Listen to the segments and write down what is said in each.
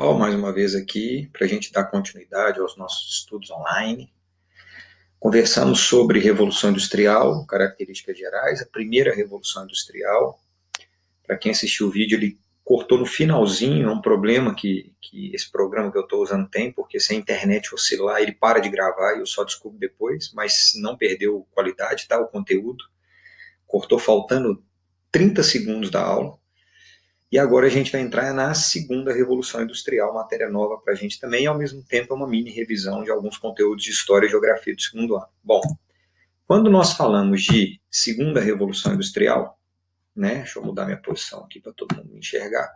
Mais uma vez aqui para a gente dar continuidade aos nossos estudos online. Conversamos sobre Revolução Industrial, características gerais, a primeira Revolução Industrial. Para quem assistiu o vídeo, ele cortou no finalzinho, é um problema que esse programa que eu estou usando tem, porque se a internet oscilar, ele para de gravar e eu só descubro depois, mas não perdeu qualidade, tá? O conteúdo. Cortou faltando 30 segundos da aula. E agora a gente vai entrar na segunda Revolução Industrial, matéria nova para a gente também, e ao mesmo tempo é uma mini revisão de alguns conteúdos de História e Geografia do segundo ano. Bom, quando nós falamos de segunda Revolução Industrial, né, deixa eu mudar minha posição aqui para todo mundo me enxergar.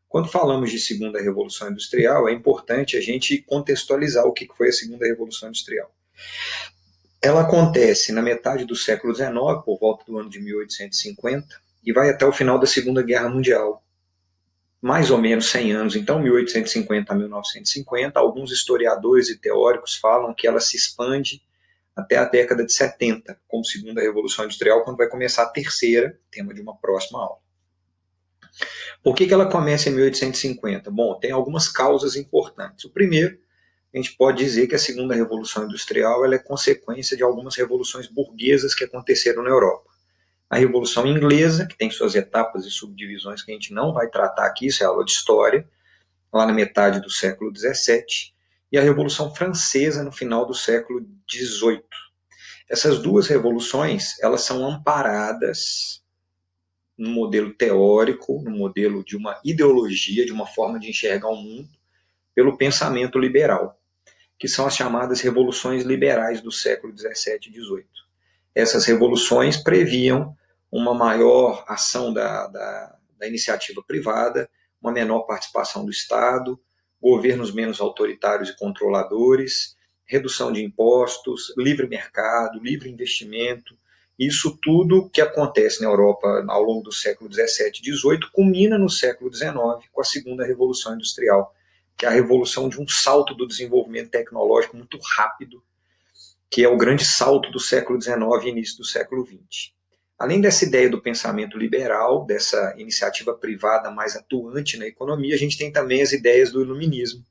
Quando falamos de segunda Revolução Industrial, é importante a gente contextualizar o que foi a segunda Revolução Industrial. Ela acontece na metade do século XIX, por volta do ano de 1850, e vai até o final da Segunda Guerra Mundial, mais ou menos 100 anos, então 1850 a 1950, alguns historiadores e teóricos falam que ela se expande até a década de 70, como segunda Revolução Industrial, quando vai começar a terceira, tema de uma próxima aula. Por que ela começa em 1850? Bom, tem algumas causas importantes. O primeiro, a gente pode dizer que a segunda Revolução Industrial ela é consequência de algumas revoluções burguesas que aconteceram na Europa. A Revolução Inglesa, que tem suas etapas e subdivisões que a gente não vai tratar aqui, isso é aula de história, lá na metade do século XVII, e a Revolução Francesa no final do século XVIII. Essas duas revoluções, elas são amparadas no modelo teórico, no modelo de uma ideologia, de uma forma de enxergar o mundo, pelo pensamento liberal, que são as chamadas revoluções liberais do século XVII e XVIII. Essas revoluções previam uma maior ação da iniciativa privada, uma menor participação do Estado, governos menos autoritários e controladores, redução de impostos, livre mercado, livre investimento. Isso tudo que acontece na Europa ao longo do século XVII e XVIII culmina no século XIX com a segunda Revolução Industrial, que é a revolução de um salto do desenvolvimento tecnológico muito rápido, que é o grande salto do século XIX e início do século XX. Além dessa ideia do pensamento liberal, dessa iniciativa privada mais atuante na economia, a gente tem também as ideias do iluminismo,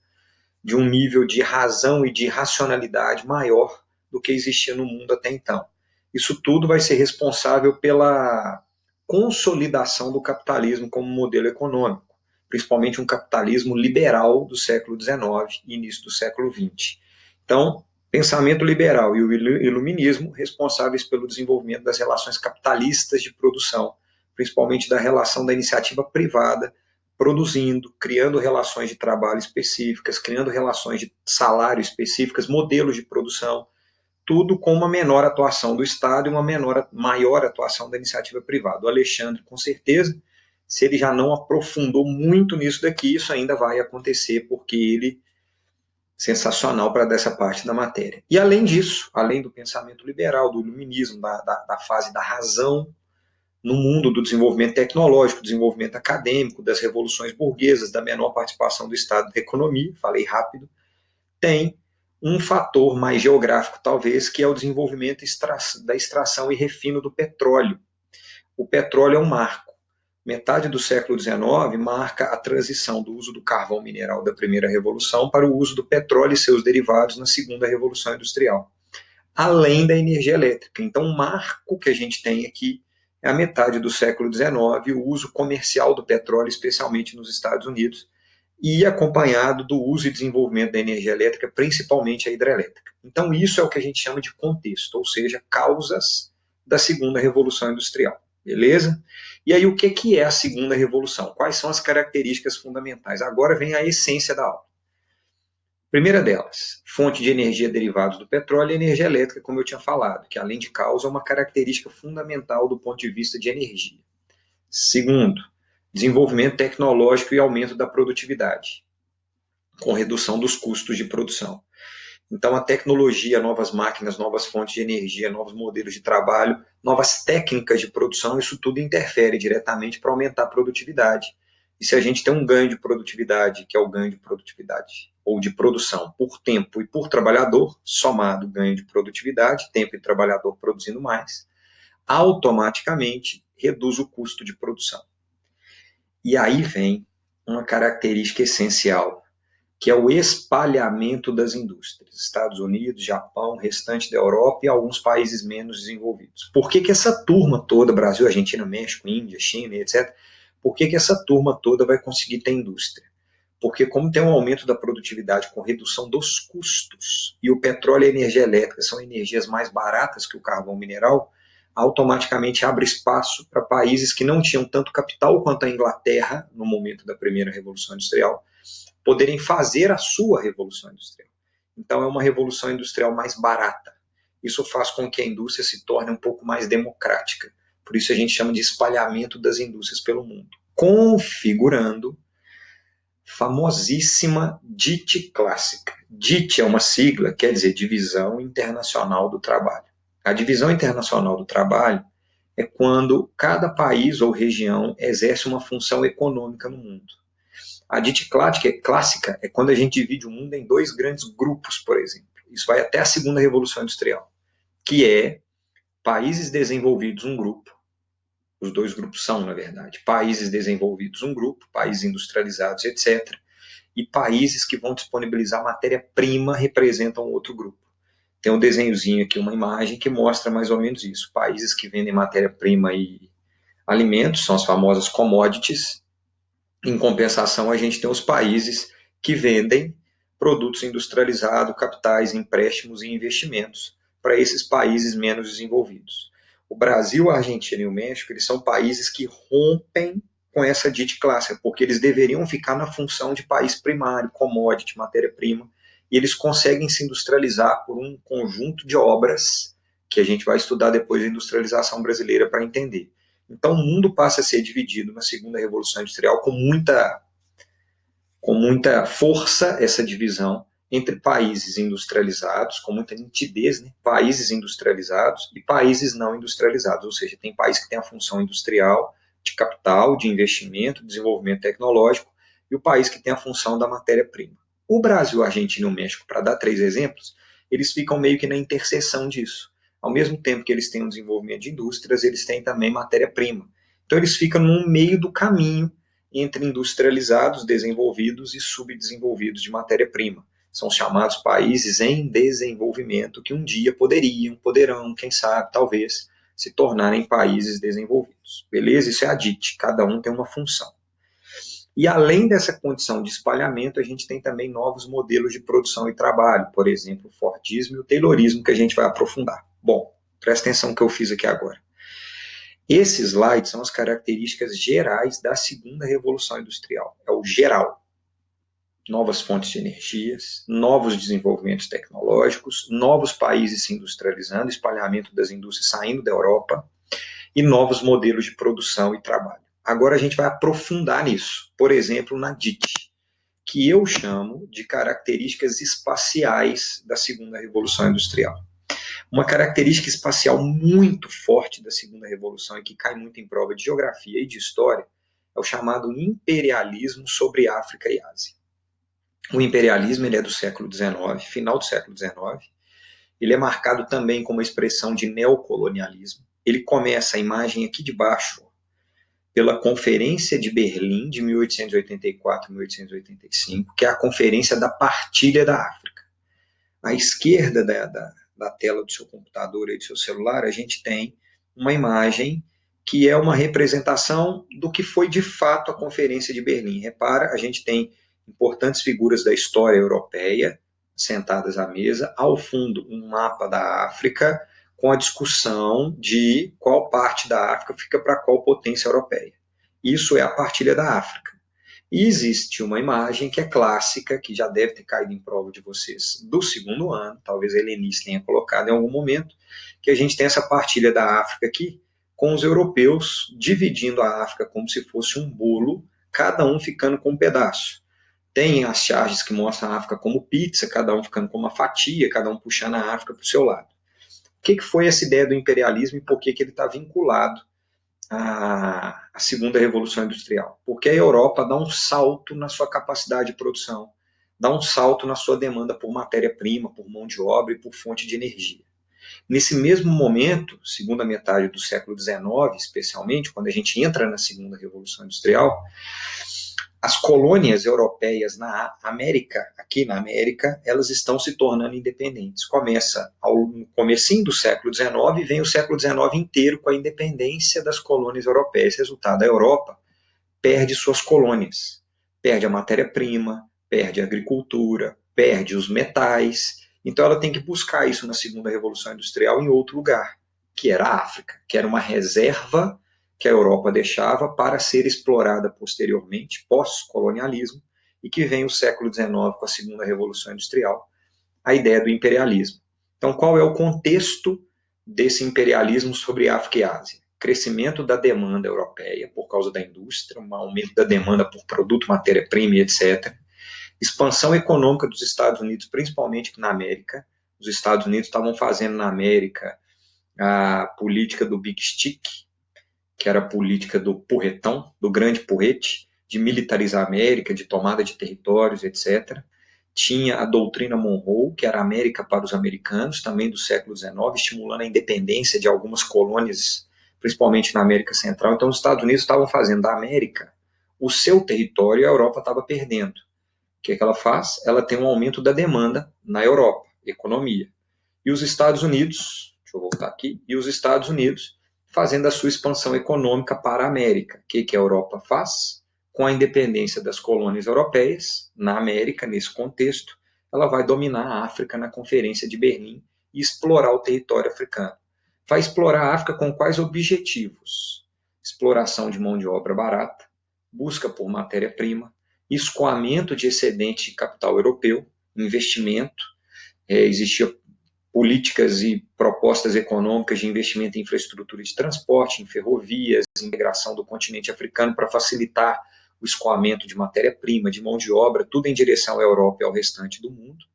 de um nível de razão e de racionalidade maior do que existia no mundo até então. Isso tudo vai ser responsável pela consolidação do capitalismo como modelo econômico, principalmente um capitalismo liberal do século XIX e início do século XX. Então, pensamento liberal e o iluminismo responsáveis pelo desenvolvimento das relações capitalistas de produção, principalmente da relação da iniciativa privada produzindo, criando relações de trabalho específicas, criando relações de salário específicas, modelos de produção, tudo com uma menor atuação do Estado e uma maior atuação da iniciativa privada. O Alexandre, com certeza, se ele já não aprofundou muito nisso daqui, isso ainda vai acontecer, porque ele sensacional para dessa parte da matéria. E além disso, além do pensamento liberal, do iluminismo, da fase da razão, no mundo do desenvolvimento tecnológico, desenvolvimento acadêmico, das revoluções burguesas, da menor participação do Estado na economia, falei rápido, tem um fator mais geográfico, talvez, que é o desenvolvimento da extração e refino do petróleo. O petróleo é um marco. Metade do século XIX marca a transição do uso do carvão mineral da primeira revolução para o uso do petróleo e seus derivados na segunda revolução industrial, além da energia elétrica. Então, o marco que a gente tem aqui é a metade do século XIX, o uso comercial do petróleo, especialmente nos Estados Unidos, e acompanhado do uso e desenvolvimento da energia elétrica, principalmente a hidrelétrica. Então, isso é o que a gente chama de contexto, ou seja, causas da segunda revolução industrial. Beleza? E aí, o que é a segunda revolução? Quais são as características fundamentais? Agora vem a essência da aula. Primeira delas, fonte de energia derivados do petróleo e energia elétrica, como eu tinha falado, que além de causa é uma característica fundamental do ponto de vista de energia. Segundo, desenvolvimento tecnológico e aumento da produtividade, com redução dos custos de produção. Então, a tecnologia, novas máquinas, novas fontes de energia, novos modelos de trabalho, novas técnicas de produção, isso tudo interfere diretamente para aumentar a produtividade. E se a gente tem um ganho de produtividade, que é o ganho de produtividade ou de produção por tempo e por trabalhador, somado ganho de produtividade, tempo e trabalhador produzindo mais, automaticamente reduz o custo de produção. E aí vem uma característica essencial que é o espalhamento das indústrias. Estados Unidos, Japão, restante da Europa e alguns países menos desenvolvidos. Por que essa turma toda, Brasil, Argentina, México, Índia, China, etc., por que essa turma toda vai conseguir ter indústria? Porque como tem um aumento da produtividade com redução dos custos, e o petróleo e a energia elétrica são energias mais baratas que o carvão mineral, automaticamente abre espaço para países que não tinham tanto capital quanto a Inglaterra, no momento da primeira Revolução Industrial, poderem fazer a sua Revolução Industrial. Então é uma Revolução Industrial mais barata. Isso faz com que a indústria se torne um pouco mais democrática. Por isso a gente chama de espalhamento das indústrias pelo mundo, configurando famosíssima DIT clássica. DIT é uma sigla, quer dizer Divisão Internacional do Trabalho. A Divisão Internacional do Trabalho é quando cada país ou região exerce uma função econômica no mundo. A DIT clássica é quando a gente divide o mundo em dois grandes grupos, por exemplo. Isso vai até a segunda Revolução Industrial, que é países desenvolvidos, um grupo. Os dois grupos são, na verdade, países desenvolvidos, um grupo, países industrializados, etc. E países que vão disponibilizar matéria-prima representam outro grupo. Tem um desenhozinho aqui, uma imagem que mostra mais ou menos isso. Países que vendem matéria-prima e alimentos, são as famosas commodities. Em compensação, a gente tem os países que vendem produtos industrializados, capitais, empréstimos e investimentos para esses países menos desenvolvidos. O Brasil, a Argentina e o México, eles são países que rompem com essa DIT clássica, porque eles deveriam ficar na função de país primário, commodity, matéria-prima, e eles conseguem se industrializar por um conjunto de obras que a gente vai estudar depois da industrialização brasileira para entender. Então o mundo passa a ser dividido na segunda Revolução Industrial com muita força essa divisão entre países industrializados, com muita nitidez, né? Países industrializados e países não industrializados, ou seja, tem país que tem a função industrial, de capital, de investimento, desenvolvimento tecnológico, e o país que tem a função da matéria-prima. O Brasil, a Argentina e o México, para dar 3 exemplos, eles ficam meio que na interseção disso. Ao mesmo tempo que eles têm um desenvolvimento de indústrias, eles têm também matéria-prima. Então eles ficam no meio do caminho entre industrializados, desenvolvidos e subdesenvolvidos de matéria-prima. São chamados países em desenvolvimento que um dia poderão, quem sabe, talvez, se tornarem países desenvolvidos. Beleza? Isso é a DIT, cada um tem uma função. E além dessa condição de espalhamento, a gente tem também novos modelos de produção e trabalho, por exemplo, o Fordismo e o Taylorismo, que a gente vai aprofundar. Bom, presta atenção no que eu fiz aqui agora. Esses slides são as características gerais da segunda Revolução Industrial. É o geral. Novas fontes de energias, novos desenvolvimentos tecnológicos, novos países se industrializando, espalhamento das indústrias saindo da Europa e novos modelos de produção e trabalho. Agora a gente vai aprofundar nisso. Por exemplo, na DIT, que eu chamo de características espaciais da segunda Revolução Industrial. Uma característica espacial muito forte da segunda revolução e que cai muito em prova de geografia e de história é o chamado imperialismo sobre África e Ásia. O imperialismo ele é do século XIX, final do século XIX. Ele é marcado também como uma expressão de neocolonialismo. Ele começa, a imagem aqui de baixo, pela Conferência de Berlim de 1884 e 1885, que é a Conferência da Partilha da África. À esquerda da tela do seu computador e do seu celular, a gente tem uma imagem que é uma representação do que foi de fato a Conferência de Berlim. Repara, a gente tem importantes figuras da história europeia sentadas à mesa, ao fundo um mapa da África com a discussão de qual parte da África fica para qual potência europeia. Isso é a partilha da África. E existe uma imagem que é clássica, que já deve ter caído em prova de vocês do segundo ano, talvez a Helenice tenha colocado em algum momento, que a gente tem essa partilha da África aqui, com os europeus dividindo a África como se fosse um bolo, cada um ficando com um pedaço. Tem as charges que mostram a África como pizza, cada um ficando com uma fatia, cada um puxando a África para o seu lado. O que foi essa ideia do imperialismo e por que ele está vinculado a segunda revolução industrial? Porque a Europa dá um salto na sua capacidade de produção, dá um salto na sua demanda por matéria-prima, por mão de obra e por fonte de energia. Nesse mesmo momento, segunda metade do século XIX, especialmente, quando a gente entra na segunda revolução industrial, as colônias europeias na América, aqui na América, elas estão se tornando independentes. Começa no comecinho do século XIX e vem o século XIX inteiro com a independência das colônias europeias. Resultado, a Europa perde suas colônias, perde a matéria-prima, perde a agricultura, perde os metais. Então ela tem que buscar isso na segunda Revolução Industrial em outro lugar, que era a África, que era uma reserva que a Europa deixava para ser explorada posteriormente, pós-colonialismo, e que vem o século XIX com a segunda Revolução Industrial, a ideia do imperialismo. Então, qual é o contexto desse imperialismo sobre África e Ásia? Crescimento da demanda europeia por causa da indústria, um aumento da demanda por produto, matéria-prima e etc. Expansão econômica dos Estados Unidos, principalmente na América. Os Estados Unidos estavam fazendo na América a política do Big Stick, que era a política do porretão, do grande porrete, de militarizar a América, de tomada de territórios, etc. Tinha a doutrina Monroe, que era a América para os americanos, também do século XIX, estimulando a independência de algumas colônias, principalmente na América Central. Então, os Estados Unidos estavam fazendo da América o seu território e a Europa estava perdendo. O que ela faz? Ela tem um aumento da demanda na Europa, economia. E os Estados Unidos, deixa eu voltar aqui, e os Estados Unidos fazendo a sua expansão econômica para a América. O que a Europa faz? Com a independência das colônias europeias, na América, nesse contexto, ela vai dominar a África na Conferência de Berlim e explorar o território africano. Vai explorar a África com quais objetivos? Exploração de mão de obra barata, busca por matéria-prima, escoamento de excedente de capital europeu, investimento, existia políticas e propostas econômicas de investimento em infraestrutura de transporte, em ferrovias, integração do continente africano para facilitar o escoamento de matéria-prima, de mão de obra, tudo em direção à Europa e ao restante do mundo.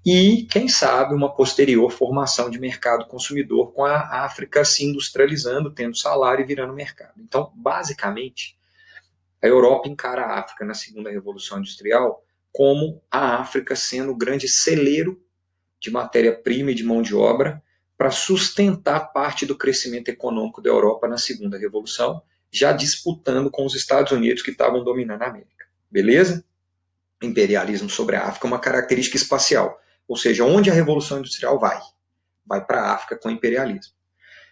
E, quem sabe, uma posterior formação de mercado consumidor com a África se industrializando, tendo salário e virando mercado. Então, basicamente, a Europa encara a África na segunda Revolução Industrial como a África sendo o grande celeiro de matéria-prima e de mão de obra para sustentar parte do crescimento econômico da Europa na segunda Revolução, já disputando com os Estados Unidos que estavam dominando a América. Beleza? Imperialismo sobre a África é uma característica espacial, ou seja, onde a Revolução Industrial vai? Vai para a África com imperialismo.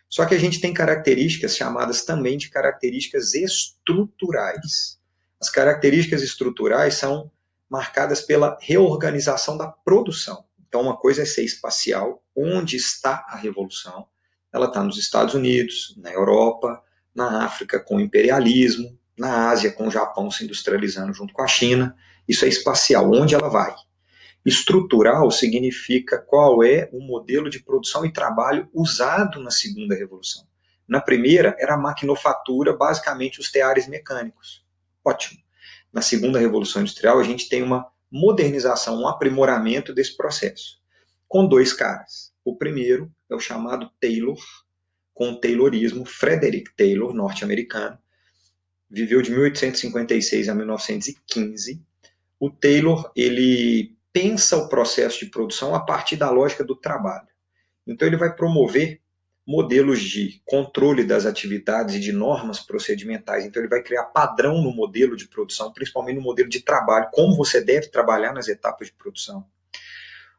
Só que a gente tem características chamadas também de características estruturais. As características estruturais são marcadas pela reorganização da produção. Então, uma coisa é ser espacial, onde está a revolução? Ela está nos Estados Unidos, na Europa, na África com o imperialismo, na Ásia com o Japão se industrializando junto com a China. Isso é espacial, onde ela vai? Estrutural significa qual é o modelo de produção e trabalho usado na segunda revolução. Na primeira, era a maquinofatura, basicamente os teares mecânicos. Ótimo. Na segunda revolução industrial, a gente tem uma modernização, um aprimoramento desse processo, com dois caras. O primeiro é o chamado Taylor, com o Taylorismo, Frederick Taylor, norte-americano, viveu de 1856 a 1915. O Taylor, ele pensa o processo de produção a partir da lógica do trabalho. Então, ele vai promover modelos de controle das atividades e de normas procedimentais. Então, ele vai criar padrão no modelo de produção, principalmente no modelo de trabalho, como você deve trabalhar nas etapas de produção.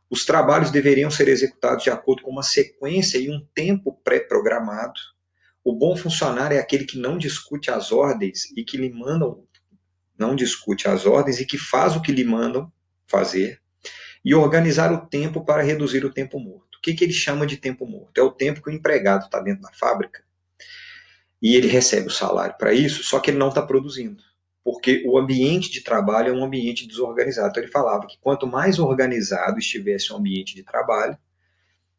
Os trabalhos deveriam ser executados de acordo com uma sequência e um tempo pré-programado. O bom funcionário é aquele que não discute as ordens e que lhe mandam, não discute as ordens e que faz o que lhe mandam fazer, e organizar o tempo para reduzir o tempo morto. O que ele chama de tempo morto? É o tempo que o empregado está dentro da fábrica e ele recebe o salário para isso, só que ele não está produzindo, porque o ambiente de trabalho é um ambiente desorganizado. Então ele falava que quanto mais organizado estivesse o ambiente de trabalho,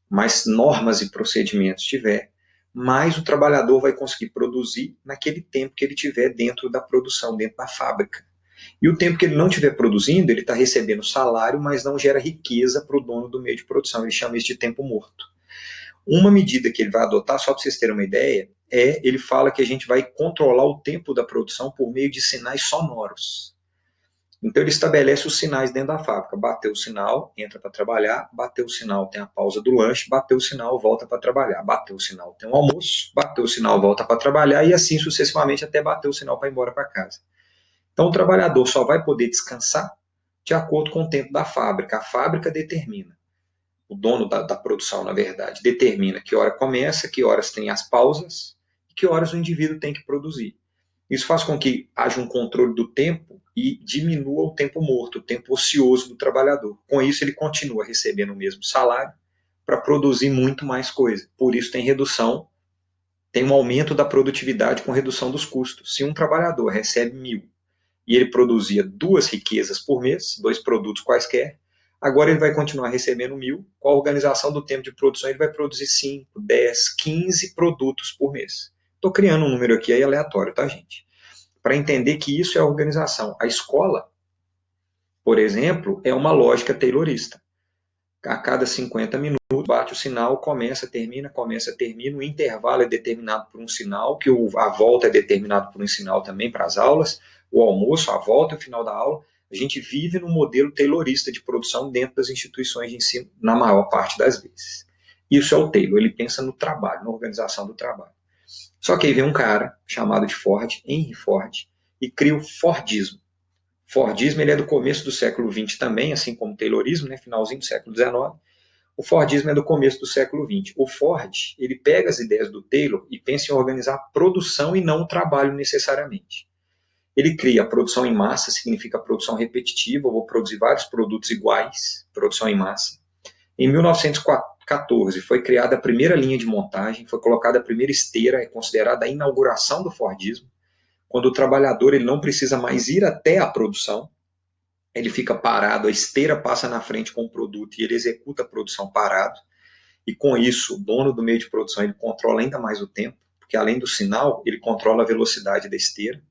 mais normas e procedimentos tiver, mais o trabalhador vai conseguir produzir naquele tempo que ele tiver dentro da produção, dentro da fábrica. E o tempo que ele não estiver produzindo, ele está recebendo salário, mas não gera riqueza para o dono do meio de produção. Ele chama isso de tempo morto. Uma medida que ele vai adotar, só para vocês terem uma ideia, ele fala que a gente vai controlar o tempo da produção por meio de sinais sonoros. Então ele estabelece os sinais dentro da fábrica. Bateu o sinal, entra para trabalhar. Bateu o sinal, tem a pausa do lanche. Bateu o sinal, volta para trabalhar. Bateu o sinal, tem o almoço. Bateu o sinal, volta para trabalhar. E assim sucessivamente até bater o sinal para ir embora para casa. Então, o trabalhador só vai poder descansar de acordo com o tempo da fábrica. A fábrica determina, o dono da produção, na verdade, determina que hora começa, que horas tem as pausas e que horas o indivíduo tem que produzir. Isso faz com que haja um controle do tempo e diminua o tempo morto, o tempo ocioso do trabalhador. Com isso, ele continua recebendo o mesmo salário para produzir muito mais coisa. Por isso, tem redução, tem um aumento da produtividade com redução dos custos. Se um trabalhador recebe 1.000 e ele produzia 2 riquezas por mês, 2 produtos quaisquer, agora ele vai continuar recebendo 1.000, com a organização do tempo de produção ele vai produzir 5, 10, 15 produtos por mês. Estou criando um número aqui aí aleatório, tá, gente? Para entender que isso é a organização. A escola, por exemplo, é uma lógica taylorista. A cada 50 minutos bate o sinal, começa, termina, o intervalo é determinado por um sinal, que a volta é determinado por um sinal também para as aulas, o almoço, a volta e o final da aula. A gente vive num modelo taylorista de produção dentro das instituições de ensino, na maior parte das vezes. Isso é o Taylor, ele pensa no trabalho, na organização do trabalho. Só que aí vem um cara chamado de Ford, Henry Ford, e cria o Fordismo. Fordismo ele é do começo do século XX também, assim como o Taylorismo, né, finalzinho do século XIX. O Fordismo é do começo do século XX. O Ford ele pega as ideias do Taylor e pensa em organizar a produção e não o trabalho necessariamente. Ele cria a produção em massa, significa produção repetitiva, eu vou produzir vários produtos iguais, produção em massa. Em 1914 foi criada a primeira linha de montagem, foi colocada a primeira esteira, é considerada a inauguração do Fordismo, quando o trabalhador ele não precisa mais ir até a produção, ele fica parado, a esteira passa na frente com o produto e ele executa a produção parado, e com isso o dono do meio de produção ele controla ainda mais o tempo, porque além do sinal, ele controla a velocidade da esteira.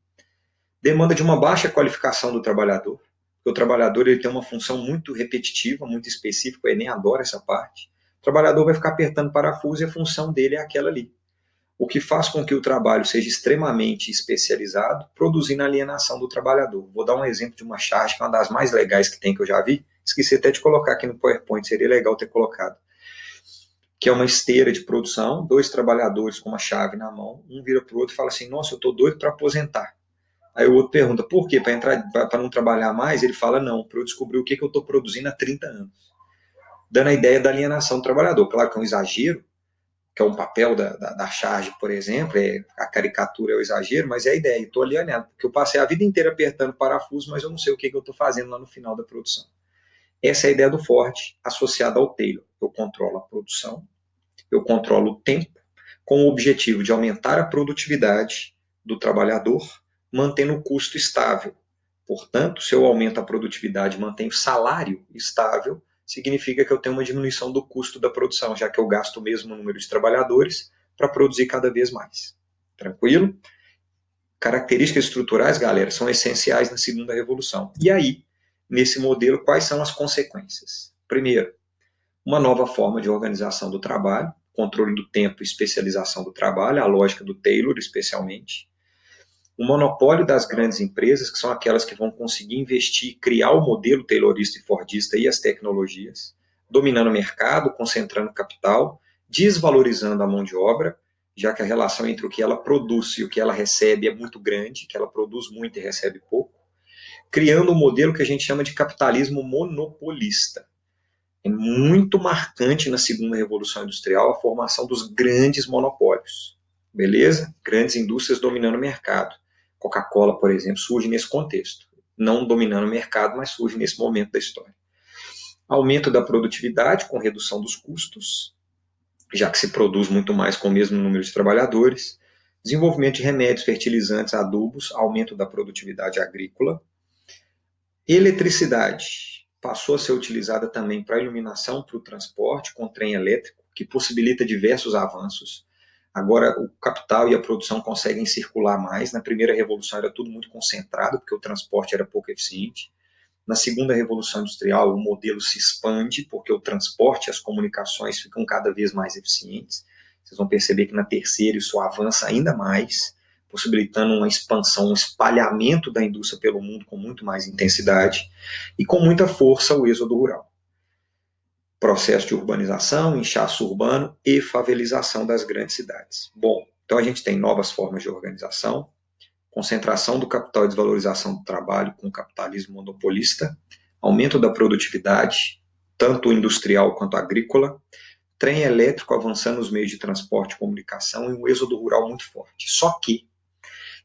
Demanda de uma baixa qualificação do trabalhador, porque o trabalhador ele tem uma função muito repetitiva, muito específica, ele nem adora essa parte. O trabalhador vai ficar apertando parafuso e a função dele é aquela ali, o que faz com que o trabalho seja extremamente especializado, produzindo alienação do trabalhador. Vou dar um exemplo de uma charge, que é uma das mais legais que tem, que eu já vi, esqueci até de colocar aqui no PowerPoint, seria legal ter colocado, que é uma esteira de produção, 2 trabalhadores com uma chave na mão, um vira para o outro e fala assim, nossa, eu estou doido para aposentar. Aí o outro pergunta, por quê? Para não trabalhar mais? Ele fala, não, para eu descobrir o que eu estou produzindo há 30 anos. Dando a ideia da alienação do trabalhador. Claro que é um exagero, que é um papel da charge, por exemplo, a caricatura é o exagero, mas é a ideia, eu estou alienado, porque eu passei a vida inteira apertando parafuso, mas eu não sei o que eu estou fazendo lá no final da produção. Essa é a ideia do Ford, associada ao Taylor. Eu controlo a produção, eu controlo o tempo, com o objetivo de aumentar a produtividade do trabalhador, mantendo o custo estável. Portanto, se eu aumento a produtividade e mantenho o salário estável, significa que eu tenho uma diminuição do custo da produção, já que eu gasto o mesmo número de trabalhadores para produzir cada vez mais. Tranquilo? Características estruturais, galera, são essenciais na segunda revolução. E aí, nesse modelo, quais são as consequências? Primeiro, uma nova forma de organização do trabalho, controle do tempo e especialização do trabalho, a lógica do Taylor, especialmente. O monopólio das grandes empresas, que são aquelas que vão conseguir investir, criar o modelo taylorista e fordista e as tecnologias, dominando o mercado, concentrando capital, desvalorizando a mão de obra, já que a relação entre o que ela produz e o que ela recebe é muito grande, que ela produz muito e recebe pouco, criando um modelo que a gente chama de capitalismo monopolista. É muito marcante na segunda revolução industrial a formação dos grandes monopólios, beleza? Grandes indústrias dominando o mercado. Coca-Cola, por exemplo, surge nesse contexto, não dominando o mercado, mas surge nesse momento da história. Aumento da produtividade com redução dos custos, já que se produz muito mais com o mesmo número de trabalhadores. Desenvolvimento de remédios, fertilizantes, adubos, aumento da produtividade agrícola. Eletricidade passou a ser utilizada também para iluminação, para o transporte, com trem elétrico, que possibilita diversos avanços. Agora o capital e a produção conseguem circular mais. Na primeira revolução era tudo muito concentrado, porque o transporte era pouco eficiente. Na segunda revolução industrial, o modelo se expande, porque o transporte e as comunicações ficam cada vez mais eficientes. Vocês vão perceber que na terceira isso avança ainda mais, possibilitando uma expansão, um espalhamento da indústria pelo mundo com muito mais intensidade e com muita força o êxodo rural. Processo de urbanização, inchaço urbano e favelização das grandes cidades. Bom, então a gente tem novas formas de organização, concentração do capital e desvalorização do trabalho com o capitalismo monopolista, aumento da produtividade, tanto industrial quanto agrícola, trem elétrico avançando nos meios de transporte e comunicação e um êxodo rural muito forte. Só que,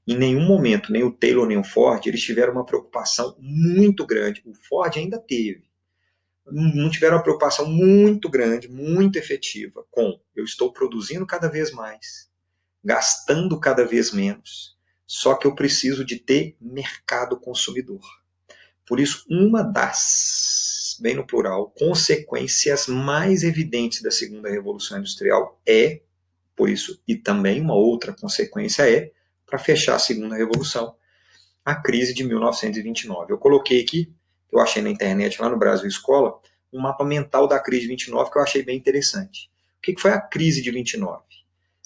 em nenhum momento, nem o Taylor nem o Ford, eles tiveram uma preocupação muito grande. O Ford ainda teve. Não tiveram uma preocupação muito grande, muito efetiva com eu estou produzindo cada vez mais, gastando cada vez menos, só que eu preciso de ter mercado consumidor. Por isso, uma das, bem no plural, consequências mais evidentes da segunda revolução industrial é, por isso, e também uma outra consequência é, para fechar a segunda revolução, a crise de 1929. Eu coloquei aqui, eu achei na internet, lá no Brasil Escola, um mapa mental da crise de 29 que eu achei bem interessante. O que foi a crise de 29?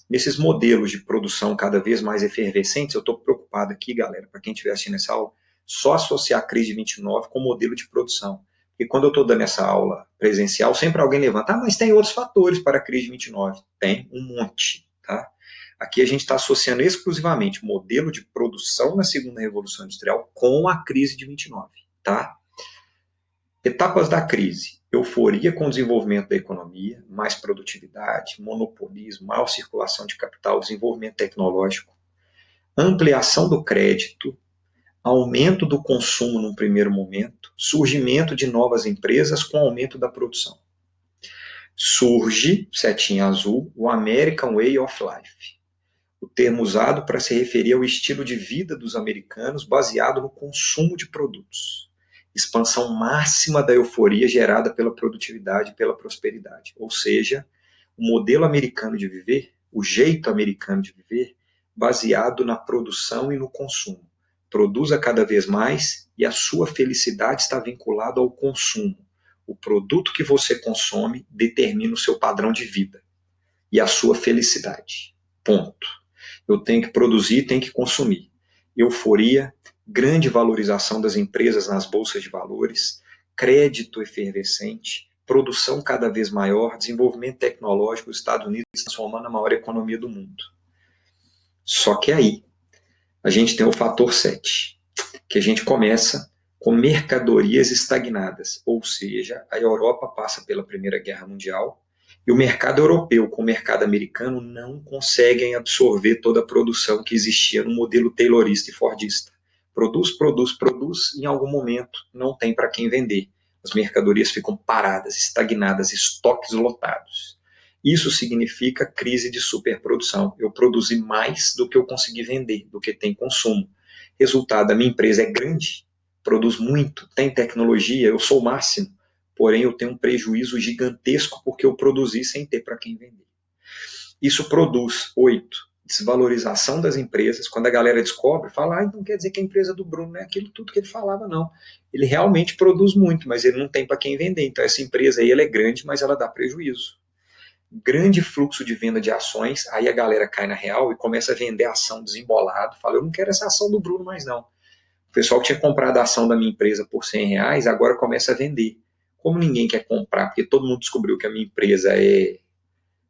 Nesses modelos de produção cada vez mais efervescentes, eu estou preocupado aqui, galera, para quem estiver assistindo essa aula, só associar a crise de 29 com o modelo de produção. E quando eu estou dando essa aula presencial, sempre alguém levanta, mas tem outros fatores para a crise de 29. Tem um monte, tá? Aqui a gente está associando exclusivamente o modelo de produção na segunda revolução industrial com a crise de 29, tá? Etapas da crise: euforia com o desenvolvimento da economia, mais produtividade, monopolismo, maior circulação de capital, desenvolvimento tecnológico, ampliação do crédito, aumento do consumo num primeiro momento, surgimento de novas empresas com aumento da produção. Surge, setinha azul, o American Way of Life, o termo usado para se referir ao estilo de vida dos americanos baseado no consumo de produtos. Expansão máxima da euforia gerada pela produtividade e pela prosperidade. Ou seja, o modelo americano de viver, o jeito americano de viver, baseado na produção e no consumo. Produza cada vez mais e a sua felicidade está vinculada ao consumo. O produto que você consome determina o seu padrão de vida e a sua felicidade. Ponto. Eu tenho que produzir, tenho que consumir. Euforia, grande valorização das empresas nas bolsas de valores, crédito efervescente, produção cada vez maior, desenvolvimento tecnológico, os Estados Unidos se transformando na maior economia do mundo. Só que aí, a gente tem o fator 7, que a gente começa com mercadorias estagnadas, ou seja, a Europa passa pela Primeira Guerra Mundial, e o mercado europeu com o mercado americano não conseguem absorver toda a produção que existia no modelo taylorista e fordista. Produz, produz, produz, em algum momento não tem para quem vender. As mercadorias ficam paradas, estagnadas, estoques lotados. Isso significa crise de superprodução. Eu produzi mais do que eu consegui vender, do que tem consumo. Resultado, a minha empresa é grande, produz muito, tem tecnologia, eu sou o máximo, porém eu tenho um prejuízo gigantesco porque eu produzi sem ter para quem vender. Isso produz, 8, desvalorização das empresas. Quando a galera descobre, fala, então quer dizer que a empresa do Bruno não é aquilo tudo que ele falava, não. Ele realmente produz muito, mas ele não tem para quem vender. Então essa empresa aí ela é grande, mas ela dá prejuízo. Grande fluxo de venda de ações, aí a galera cai na real e começa a vender ação desembolado. Fala, eu não quero essa ação do Bruno mais não. O pessoal que tinha comprado a ação da minha empresa por R$100, agora começa a vender. Como ninguém quer comprar, porque todo mundo descobriu que a minha empresa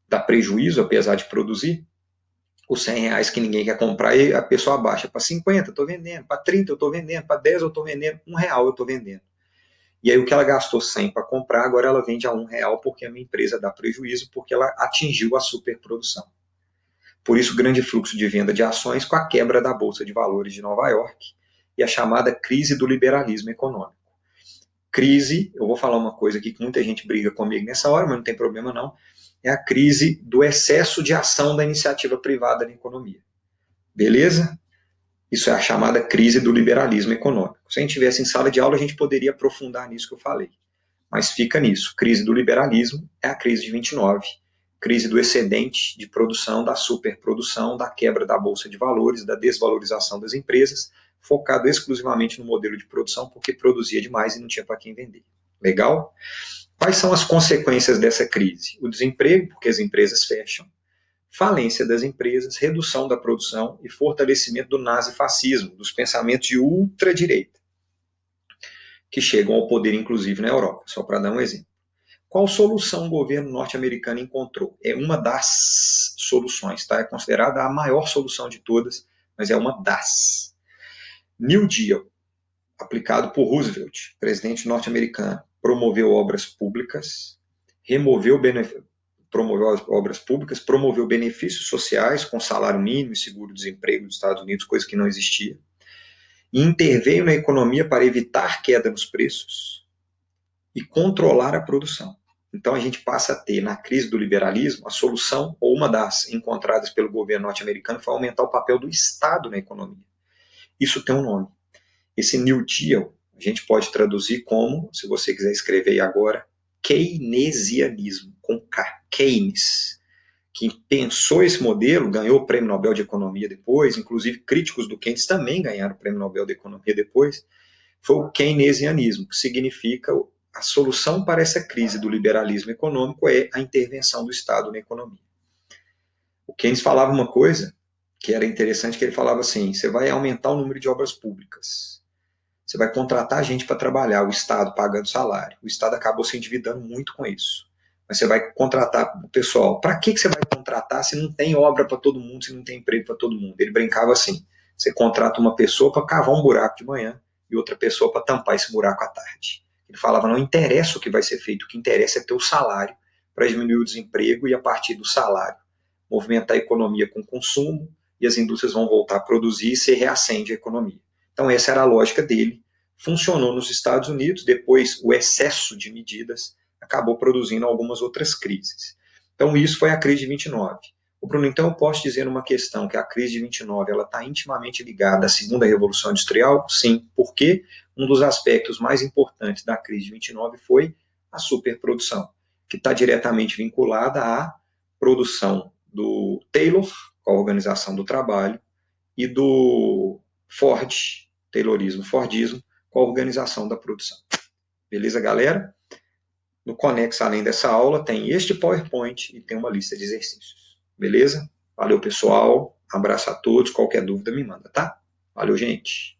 dá prejuízo, apesar de produzir, os R$100 que ninguém quer comprar, e a pessoa abaixa para 50, eu estou vendendo, para 30 eu estou vendendo, para 10 eu estou vendendo, R$1 eu estou vendendo. E aí o que ela gastou 100 para comprar, agora ela vende a R$1 porque a minha empresa dá prejuízo, porque ela atingiu a superprodução. Por isso, grande fluxo de venda de ações com a quebra da Bolsa de Valores de Nova York e a chamada crise do liberalismo econômico. Crise, eu vou falar uma coisa aqui que muita gente briga comigo nessa hora, mas não tem problema não, é a crise do excesso de ação da iniciativa privada na economia. Beleza? Isso é a chamada crise do liberalismo econômico. Se a gente tivesse em sala de aula, a gente poderia aprofundar nisso que eu falei. Mas fica nisso. Crise do liberalismo é a crise de 29. Crise do excedente de produção, da superprodução, da quebra da bolsa de valores, da desvalorização das empresas, focado exclusivamente no modelo de produção, porque produzia demais e não tinha para quem vender. Legal? Quais são as consequências dessa crise? O desemprego, porque as empresas fecham, falência das empresas, redução da produção e fortalecimento do nazifascismo, dos pensamentos de ultradireita, que chegam ao poder, inclusive, na Europa, só para dar um exemplo. Qual solução o governo norte-americano encontrou? É uma das soluções, tá? É considerada a maior solução de todas mas é uma das. New Deal, aplicado por Roosevelt, presidente norte-americano, promoveu obras públicas, promoveu obras públicas, promoveu benefícios sociais com salário mínimo e seguro-desemprego nos Estados Unidos, coisa que não existia, e interveio na economia para evitar queda nos preços e controlar a produção. Então a gente passa a ter, na crise do liberalismo, a solução, ou uma das encontradas pelo governo norte-americano, foi aumentar o papel do Estado na economia. Isso tem um nome. Esse New Deal, a gente pode traduzir como, se você quiser escrever aí agora, keynesianismo, com K, Keynes. Quem pensou esse modelo ganhou o Prêmio Nobel de Economia depois, inclusive críticos do Keynes também ganharam o Prêmio Nobel de Economia depois, foi o keynesianismo, que significa a solução para essa crise do liberalismo econômico é a intervenção do Estado na economia. O Keynes falava uma coisa que era interessante, que ele falava assim, você vai aumentar o número de obras públicas, você vai contratar gente para trabalhar, o Estado pagando salário. O Estado acabou se endividando muito com isso. Mas você vai contratar o pessoal. Para que você vai contratar se não tem obra para todo mundo, se não tem emprego para todo mundo? Ele brincava assim, você contrata uma pessoa para cavar um buraco de manhã e outra pessoa para tampar esse buraco à tarde. Ele falava, não interessa o que vai ser feito, o que interessa é ter o salário para diminuir o desemprego e, a partir do salário, movimentar a economia com consumo e as indústrias vão voltar a produzir e se reacende a economia. Então essa era a lógica dele, funcionou nos Estados Unidos, depois o excesso de medidas acabou produzindo algumas outras crises. Então isso foi a crise de 29. Bruno, então eu posso dizer uma questão, que a crise de 29 ela está intimamente ligada à segunda revolução industrial? Sim, porque um dos aspectos mais importantes da crise de 29 foi a superprodução, que está diretamente vinculada à produção do Taylor, com a organização do trabalho, e do Ford, Taylorismo, Fordismo, com a organização da produção. Beleza, galera? No Conex, além dessa aula, tem este PowerPoint e tem uma lista de exercícios. Beleza? Valeu, pessoal. Abraço a todos. Qualquer dúvida, me manda, tá? Valeu, gente.